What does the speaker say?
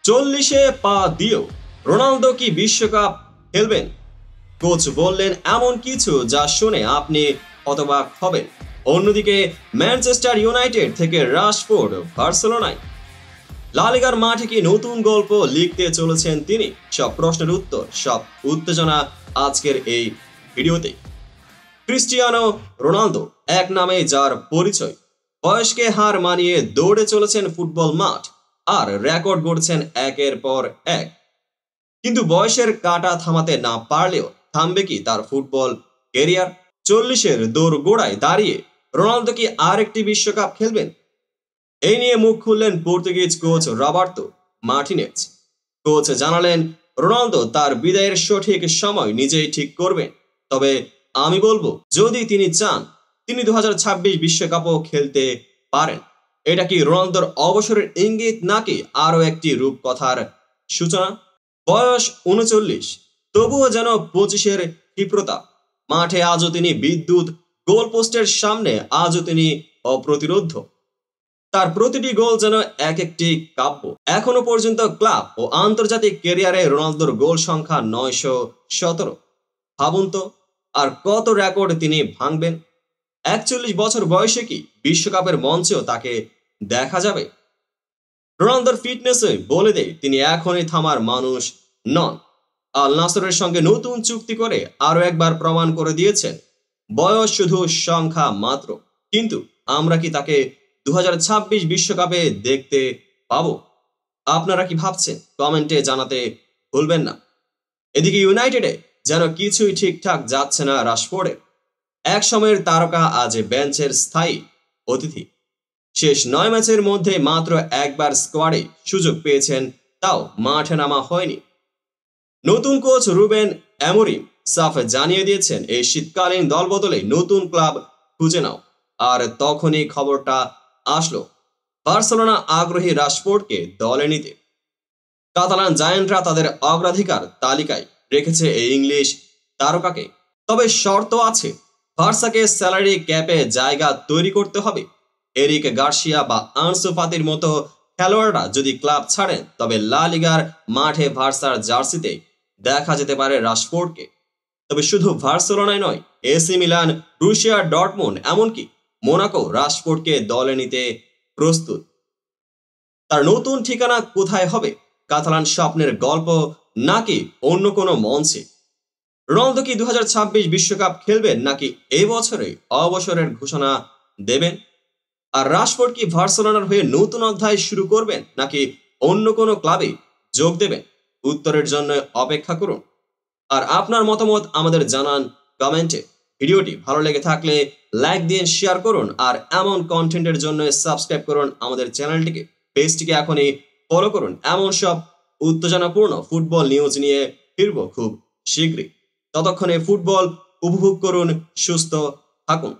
40-এ পা দিয়েও রোনালদো কি বিশ্বকাপ খেলবেন? কোচ বললেন এমন কিছু যা শুনে আপনি হতবাক হবেন। অন্যদিকে ম্যানচেস্টার ইউনাইটেড থেকে রাশফোর্ড বার্সেলোনায়, লা লিগার মাঠে কি নতুন গল্প লিখতে চলেছেন তিনি? সব প্রশ্নের উত্তর, সব উত্তেজনা আজকের এই ভিডিওতে। ক্রিস্টিয়ানো রোনালদো, এক নামে যার পরিচয়, বয়সকে হার মানিয়ে দৌড়ে চলেছেন ফুটবল মাঠ আর রেকর্ড গড়ছেন একের পর এক। কিন্তু বয়সের কাঁটা থামাতে না পারলেও থামবে কি তার ফুটবল কেরিয়ার? 40-এর দৌড় গোড়ায় দাঁড়িয়ে রোনালদো কি আরেকটি বিশ্বকাপ খেলবেন? এই নিয়ে মুখ খুললেন Portuguese coach Roberto Martinez. Coach জানালেন রোনালদো তার বিদায়ের সঠিক সময় নিজেই ঠিক করবেন। তবে আমি বলবো, যদি তিনি চান তিনি 2026 বিশ্বকাপও খেলতে পারেন। এটা কি রোনালদোর অবসরের ইঙ্গিত নাকি আরো একটি রূপকথার সূচনা? বয়স 39, তবুও যেন 25-এর ক্ষিপ্রতা। মাঠে আজও তিনি বিদ্যুৎ, গোলপোস্টের সামনে আজও তিনি অপ্রতিরোধ্য। তার প্রতিটি গোল যেন এক একটি কাব্য। এখনো পর্যন্ত ক্লাব ও আন্তর্জাতিক ক্যারিয়ারে রোনালদোর গোল সংখ্যা 917। ভাবুন তো, আর কত রেকর্ড তিনি ভাঙবেন। 41 বছর বয়সে কি বিশ্বকাপের মঞ্চেও তাকে দেখা যাবে? রোনালদোর ফিটনেসে বলে দেয় তিনি এখনই থামার মানুষ নন। আল নাসরের সঙ্গে নতুন চুক্তি করে আরো একবার প্রমাণ করে দিয়েছেন বয়স শুধু সংখ্যা মাত্র। কিন্তু আমরা কি তাকে 2026 বিশ্বকাপে দেখতে পাবো? আপনারা কি ভাবছেন কমেন্টে জানাতে ভুলবেন না। এদিকে ইউনাইটেডে যেন কিছুই ঠিকঠাক যাচ্ছে না রাশফোর্ডের। এক সময়ের তারকা আজ বেঞ্চের স্থায়ী অতিথি। শেষ 9 ম্যাচের মধ্যে মাত্র একবার স্কোয়াডে সুযোগ পেয়েছেন, তাও মাঠে নামা হয়নি। নতুন কোচ রুবেন অ্যামোরিম সাফ জানিয়ে দিয়েছেন এই শীতকালীন দলবদলে নতুন ক্লাব খুঁজে নাও। আর তখনই খবরটা আসলো বার্সেলোনা আগ্রহী রাশফোর্ডকে দলে নিতে। কাতালান জায়ান্টরা তাদের অগ্রাধিকার তালিকায় রেখেছে এই ইংলিশ তারকাকে। তবে শর্ত আছে, বার্সাকে স্যালারি ক্যাপে জায়গা তৈরি করতে হবে। এরিক গার্সিয়া বা আনসু ফাতির মতো খেলোয়াড়রা যদি ক্লাব ছাড়েন, তবে লা লিগার মাঠে বার্সার জার্সিতে দেখা যেতে পারে রাশফোর্ডকে। তবে শুধু বার্সেলোনায় নয়, এসি মিলান, রুশিয়া ডর্টমুন্ড, এমনকি মোনাকো রাশফোর্ডকে দলে নিতে প্রস্তুত। তার নতুন ঠিকানা কোথায় হবে? কাতালান স্বপ্নের গল্প নাকি অন্য কোনো মঞ্চে? রোনালদো কি 2026 বিশ্বকাপ খেলবেন নাকি এই বছরে অবসরের ঘোষণা দেবেন? আর রাশফোর্ড কি বার্সেলোনার হয়ে নতুন অধ্যায় শুরু করবেন নাকি অন্য কোনো ক্লাবে যোগ দেবেন? উত্তরের জন্য অপেক্ষা করুন। আর আপনার মতামত আমাদের জানান কমেন্টে। ভিডিওটি ভালো লেগে থাকলে লাইক দিয়ে শেয়ার করুন, আর এমন কন্টেন্টের জন্য সাবস্ক্রাইব করুন আমাদের চ্যানেলটিকে। পেজটিকে এখনই ফলো করুন। এমন সব উত্তেজনাপূর্ণ ফুটবল নিউজ নিয়ে ফিরব খুব শীঘ্রই। ততক্ষণে ফুটবল উপভোগ করুন, সুস্থ থাকুন।